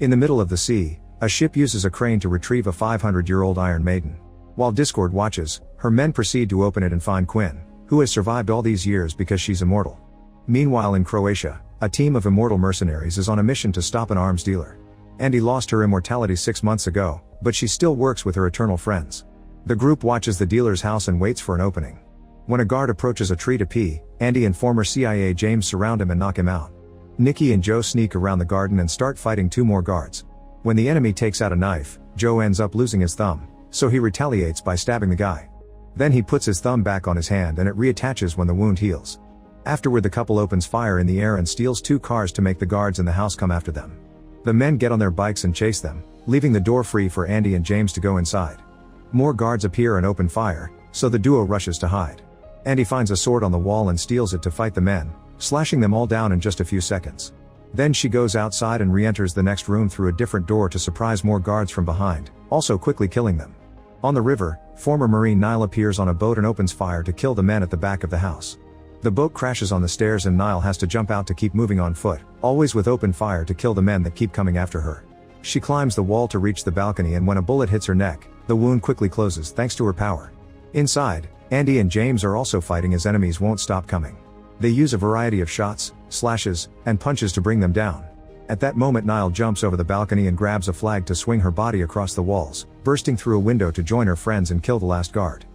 In the middle of the sea, a ship uses a crane to retrieve a 500-year-old Iron Maiden. While Discord watches, her men proceed to open it and find Quinn, who has survived all these years because she's immortal. Meanwhile in Croatia, a team of immortal mercenaries is on a mission to stop an arms dealer. Andy lost her immortality 6 months ago, but she still works with her eternal friends. The group watches the dealer's house and waits for an opening. When a guard approaches a tree to pee, Andy and former CIA James surround him and knock him out. Nikki and Joe sneak around the garden and start fighting 2 more guards. When the enemy takes out a knife, Joe ends up losing his thumb, so he retaliates by stabbing the guy. Then he puts his thumb back on his hand and it reattaches when the wound heals. Afterward the couple opens fire in the air and steals 2 cars to make the guards in the house come after them. The men get on their bikes and chase them, leaving the door free for Andy and James to go inside. More guards appear and open fire, so the duo rushes to hide. Andy finds a sword on the wall and steals it to fight the men, slashing them all down in just a few seconds. Then she goes outside and re-enters the next room through a different door to surprise more guards from behind, also quickly killing them. On the river, former Marine Niall appears on a boat and opens fire to kill the men at the back of the house. The boat crashes on the stairs and Niall has to jump out to keep moving on foot, always with open fire to kill the men that keep coming after her. She climbs the wall to reach the balcony and when a bullet hits her neck, the wound quickly closes thanks to her power. Inside, Andy and James are also fighting as enemies won't stop coming. They use a variety of shots, slashes, and punches to bring them down. At that moment Niall jumps over the balcony and grabs a flag to swing her body across the walls, bursting through a window to join her friends and kill the last guard.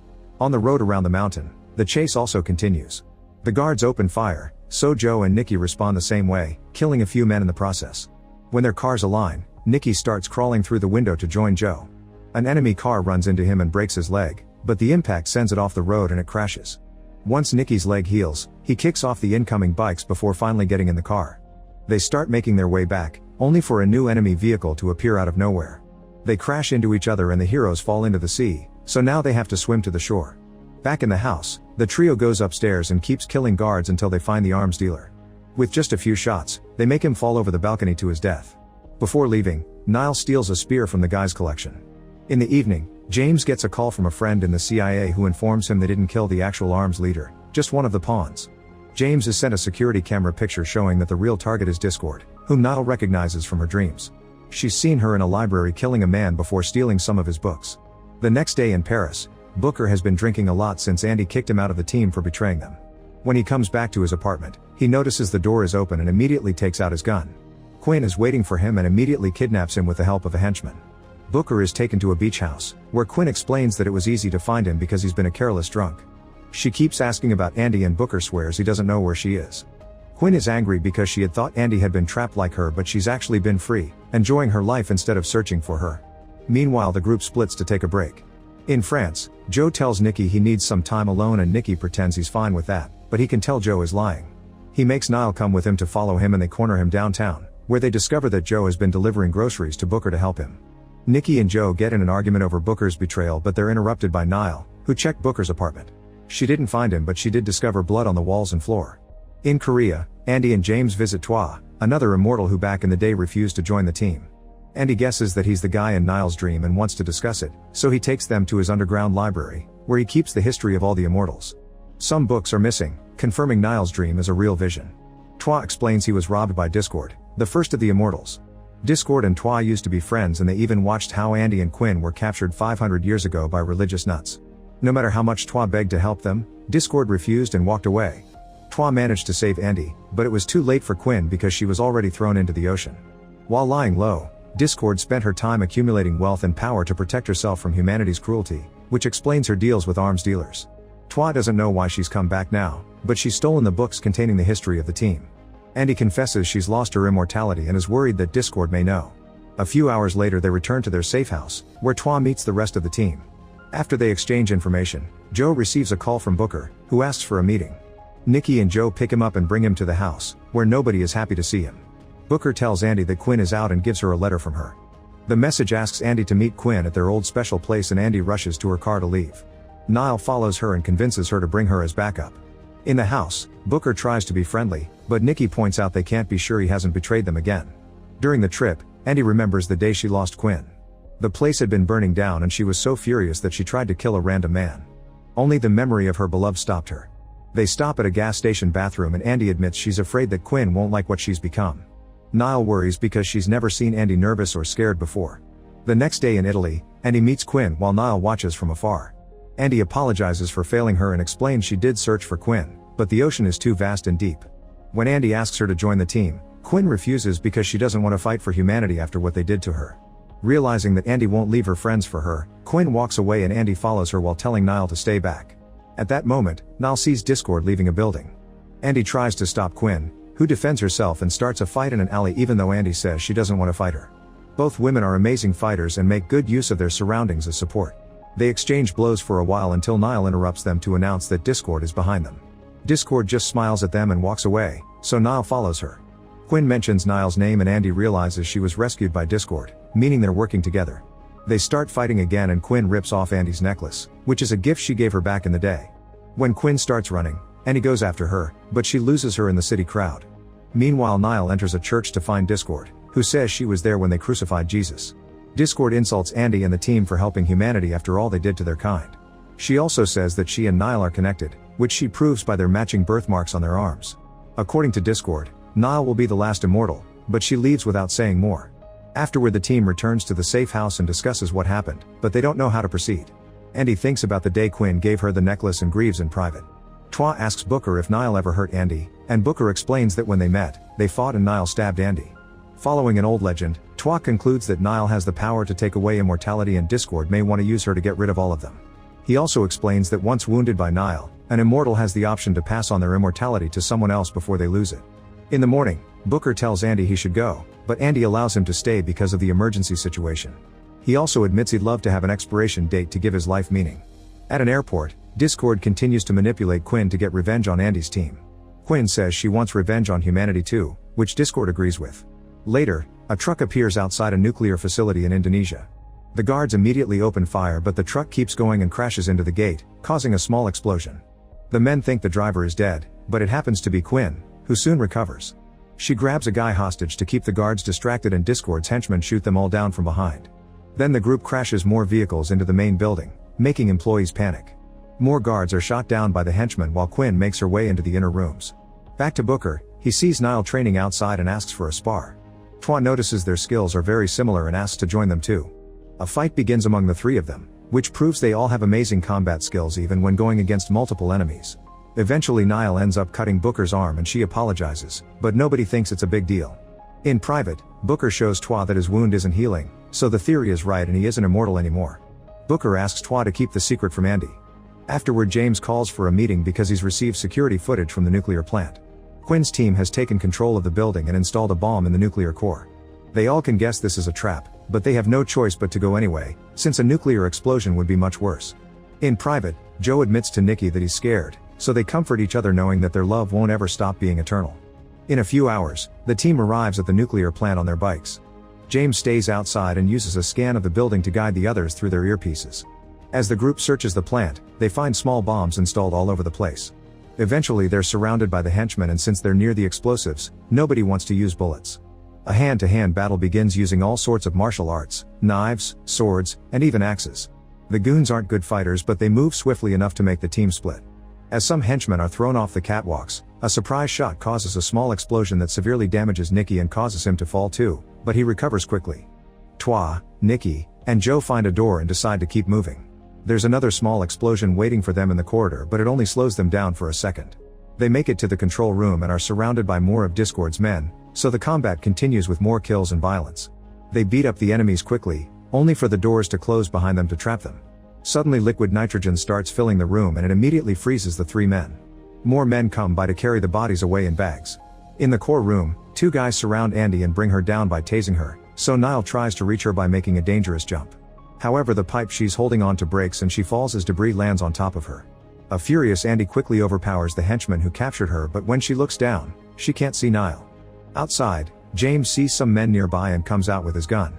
On the road around the mountain, the chase also continues. The guards open fire, so Joe and Nikki respond the same way, killing a few men in the process. When their cars align, Nikki starts crawling through the window to join Joe. An enemy car runs into him and breaks his leg, but the impact sends it off the road and it crashes. Once Nikki's leg heals, he kicks off the incoming bikes before finally getting in the car. They start making their way back, only for a new enemy vehicle to appear out of nowhere. They crash into each other and the heroes fall into the sea, so now they have to swim to the shore. Back in the house, the trio goes upstairs and keeps killing guards until they find the arms dealer. With just a few shots, they make him fall over the balcony to his death. Before leaving, Niall steals a spear from the guy's collection. In the evening, James gets a call from a friend in the CIA who informs him they didn't kill the actual arms leader, just one of the pawns. James is sent a security camera picture showing that the real target is Discord, whom Niall recognizes from her dreams. She's seen her in a library killing a man before stealing some of his books. The next day in Paris, Booker has been drinking a lot since Andy kicked him out of the team for betraying them. When he comes back to his apartment, he notices the door is open and immediately takes out his gun. Quinn is waiting for him and immediately kidnaps him with the help of a henchman. Booker is taken to a beach house, where Quinn explains that it was easy to find him because he's been a careless drunk. She keeps asking about Andy and Booker swears he doesn't know where she is. Quinn is angry because she had thought Andy had been trapped like her but she's actually been free, enjoying her life instead of searching for her. Meanwhile the group splits to take a break. In France, Joe tells Nikki he needs some time alone and Nikki pretends he's fine with that, but he can tell Joe is lying. He makes Niall come with him to follow him and they corner him downtown, where they discover that Joe has been delivering groceries to Booker to help him. Nikki and Joe get in an argument over Booker's betrayal but they're interrupted by Niall, who checked Booker's apartment. She didn't find him but she did discover blood on the walls and floor. In Korea, Andy and James visit Twa, another immortal who back in the day refused to join the team. Andy guesses that he's the guy in Niall's dream and wants to discuss it, so he takes them to his underground library, where he keeps the history of all the immortals. Some books are missing, confirming Niall's dream is a real vision. Twa explains he was robbed by Discord, the first of the immortals. Discord and Twa used to be friends and they even watched how Andy and Quinn were captured 500 years ago by religious nuts. No matter how much Twa begged to help them, Discord refused and walked away. Twa managed to save Andy, but it was too late for Quinn because she was already thrown into the ocean. While lying low, Discord spent her time accumulating wealth and power to protect herself from humanity's cruelty, which explains her deals with arms dealers. Twa doesn't know why she's come back now, but she's stolen the books containing the history of the team. Andy confesses she's lost her immortality and is worried that Discord may know. A few hours later they return to their safe house, where Twa meets the rest of the team. After they exchange information, Joe receives a call from Booker, who asks for a meeting. Nikki and Joe pick him up and bring him to the house, where nobody is happy to see him. Booker tells Andy that Quinn is out and gives her a letter from her. The message asks Andy to meet Quinn at their old special place and Andy rushes to her car to leave. Niall follows her and convinces her to bring her as backup. In the house, Booker tries to be friendly, but Nikki points out they can't be sure he hasn't betrayed them again. During the trip, Andy remembers the day she lost Quinn. The place had been burning down and she was so furious that she tried to kill a random man. Only the memory of her beloved stopped her. They stop at a gas station bathroom and Andy admits she's afraid that Quinn won't like what she's become. Niall worries because she's never seen Andy nervous or scared before. The next day in Italy, Andy meets Quinn while Niall watches from afar. Andy apologizes for failing her and explains she did search for Quinn, but the ocean is too vast and deep. When Andy asks her to join the team, Quinn refuses because she doesn't want to fight for humanity after what they did to her. Realizing that Andy won't leave her friends for her, Quinn walks away and Andy follows her while telling Niall to stay back. At that moment, Niall sees Discord leaving a building. Andy tries to stop Quinn, who defends herself and starts a fight in an alley even though Andy says she doesn't want to fight her. Both women are amazing fighters and make good use of their surroundings as support. They exchange blows for a while until Niall interrupts them to announce that Discord is behind them. Discord just smiles at them and walks away, so Niall follows her. Quinn mentions Niall's name and Andy realizes she was rescued by Discord, meaning they're working together. They start fighting again and Quinn rips off Andy's necklace, which is a gift she gave her back in the day. When Quinn starts running, Andy goes after her, but she loses her in the city crowd. Meanwhile, Niall enters a church to find Discord, who says she was there when they crucified Jesus. Discord insults Andy and the team for helping humanity after all they did to their kind. She also says that she and Niall are connected, which she proves by their matching birthmarks on their arms. According to Discord, Niall will be the last immortal, but she leaves without saying more. Afterward, the team returns to the safe house and discusses what happened, but they don't know how to proceed. Andy thinks about the day Quinn gave her the necklace and grieves in private. Twa asks Booker if Niall ever hurt Andy, and Booker explains that when they met, they fought and Niall stabbed Andy. Following an old legend, Twa concludes that Niall has the power to take away immortality and Discord may want to use her to get rid of all of them. He also explains that once wounded by Niall, an immortal has the option to pass on their immortality to someone else before they lose it. In the morning, Booker tells Andy he should go, but Andy allows him to stay because of the emergency situation. He also admits he'd love to have an expiration date to give his life meaning. At an airport, Discord continues to manipulate Quinn to get revenge on Andy's team. Quinn says she wants revenge on humanity too, which Discord agrees with. Later, a truck appears outside a nuclear facility in Indonesia. The guards immediately open fire but the truck keeps going and crashes into the gate, causing a small explosion. The men think the driver is dead, but it happens to be Quinn, who soon recovers. She grabs a guy hostage to keep the guards distracted and Discord's henchmen shoot them all down from behind. Then the group crashes more vehicles into the main building, making employees panic. More guards are shot down by the henchmen while Quinn makes her way into the inner rooms. Back to Booker, he sees Niall training outside and asks for a spar. Twa notices their skills are very similar and asks to join them too. A fight begins among the three of them, which proves they all have amazing combat skills even when going against multiple enemies. Eventually Niall ends up cutting Booker's arm and she apologizes, but nobody thinks it's a big deal. In private, Booker shows Twa that his wound isn't healing, so the theory is right and he isn't immortal anymore. Booker asks Twa to keep the secret from Andy. Afterward, James calls for a meeting because he's received security footage from the nuclear plant. Quinn's team has taken control of the building and installed a bomb in the nuclear core. They all can guess this is a trap, but they have no choice but to go anyway, since a nuclear explosion would be much worse. In private, Joe admits to Nikki that he's scared, so they comfort each other knowing that their love won't ever stop being eternal. In a few hours, the team arrives at the nuclear plant on their bikes. James stays outside and uses a scan of the building to guide the others through their earpieces. As the group searches the plant, they find small bombs installed all over the place. Eventually they're surrounded by the henchmen and since they're near the explosives, nobody wants to use bullets. A hand-to-hand battle begins using all sorts of martial arts, knives, swords, and even axes. The goons aren't good fighters but they move swiftly enough to make the team split. As some henchmen are thrown off the catwalks, a surprise shot causes a small explosion that severely damages Nikki and causes him to fall too, but he recovers quickly. Twa, Nikki, and Joe find a door and decide to keep moving. There's another small explosion waiting for them in the corridor but it only slows them down for a second. They make it to the control room and are surrounded by more of Discord's men, so the combat continues with more kills and violence. They beat up the enemies quickly, only for the doors to close behind them to trap them. Suddenly liquid nitrogen starts filling the room and it immediately freezes the three men. More men come by to carry the bodies away in bags. In the core room, two guys surround Andy and bring her down by tasing her, so Niall tries to reach her by making a dangerous jump. However, the pipe she's holding on to breaks and she falls as debris lands on top of her. A furious Andy quickly overpowers the henchman who captured her but when she looks down, she can't see Niall. Outside, James sees some men nearby and comes out with his gun.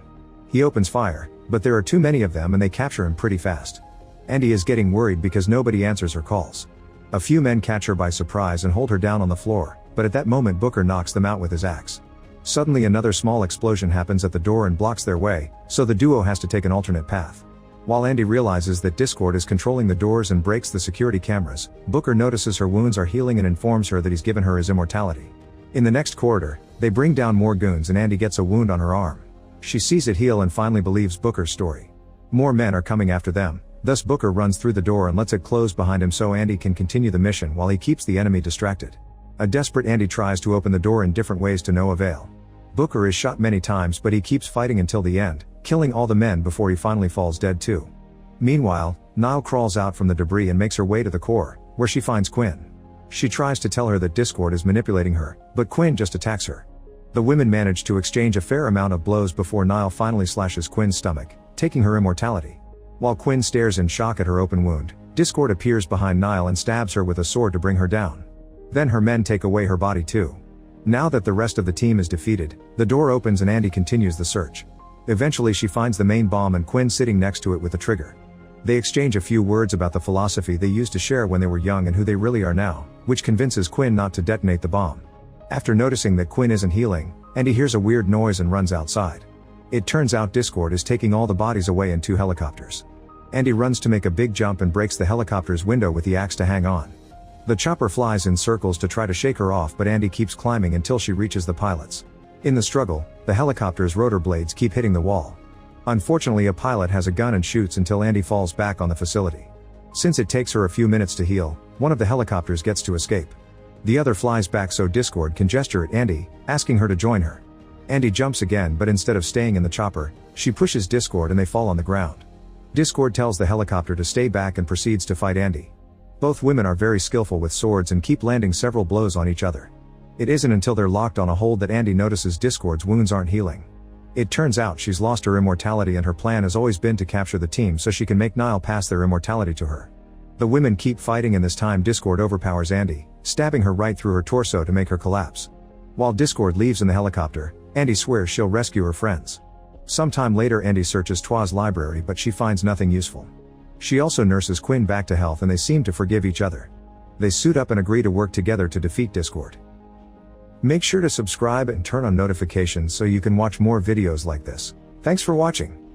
He opens fire, but there are too many of them and they capture him pretty fast. Andy is getting worried because nobody answers her calls. A few men catch her by surprise and hold her down on the floor, but at that moment Booker knocks them out with his axe. Suddenly another small explosion happens at the door and blocks their way, so the duo has to take an alternate path. While Andy realizes that Discord is controlling the doors and breaks the security cameras, Booker notices her wounds are healing and informs her that he's given her his immortality. In the next corridor, They bring down more goons and Andy gets a wound on her arm. She sees it heal and finally believes Booker's story. More men are coming after them, thus Booker runs through the door and lets it close behind him so Andy can continue the mission while he keeps the enemy distracted. A desperate Andy tries to open the door in different ways to no avail. Booker is shot many times but he keeps fighting until the end, killing all the men before he finally falls dead too. Meanwhile, Niall crawls out from the debris and makes her way to the core, where she finds Quinn. She tries to tell her that Discord is manipulating her, but Quinn just attacks her. The women manage to exchange a fair amount of blows before Niall finally slashes Quinn's stomach, taking her immortality. While Quinn stares in shock at her open wound, Discord appears behind Niall and stabs her with a sword to bring her down. Then her men take away her body too. Now that the rest of the team is defeated, the door opens and Andy continues the search. Eventually she finds the main bomb and Quinn sitting next to it with the trigger. They exchange a few words about the philosophy they used to share when they were young and who they really are now, which convinces Quinn not to detonate the bomb. After noticing that Quinn isn't healing, Andy hears a weird noise and runs outside. It turns out Discord is taking all the bodies away in 2 helicopters. Andy runs to make a big jump and breaks the helicopter's window with the axe to hang on. The chopper flies in circles to try to shake her off but Andy keeps climbing until she reaches the pilots. In the struggle, the helicopter's rotor blades keep hitting the wall. Unfortunately a pilot has a gun and shoots until Andy falls back on the facility. Since it takes her a few minutes to heal, one of the helicopters gets to escape. The other flies back so Discord can gesture at Andy, asking her to join her. Andy jumps again but instead of staying in the chopper, she pushes Discord and they fall on the ground. Discord tells the helicopter to stay back and proceeds to fight Andy. Both women are very skillful with swords and keep landing several blows on each other. It isn't until they're locked on a hold that Andy notices Discord's wounds aren't healing. It turns out she's lost her immortality and her plan has always been to capture the team so she can make Niall pass their immortality to her. The women keep fighting and this time Discord overpowers Andy, stabbing her right through her torso to make her collapse. While Discord leaves in the helicopter, Andy swears she'll rescue her friends. Sometime later Andy searches Twa's library but she finds nothing useful. She also nurses Quinn back to health and they seem to forgive each other. They suit up and agree to work together to defeat Discord. Make sure to subscribe and turn on notifications so you can watch more videos like this. Thanks for watching.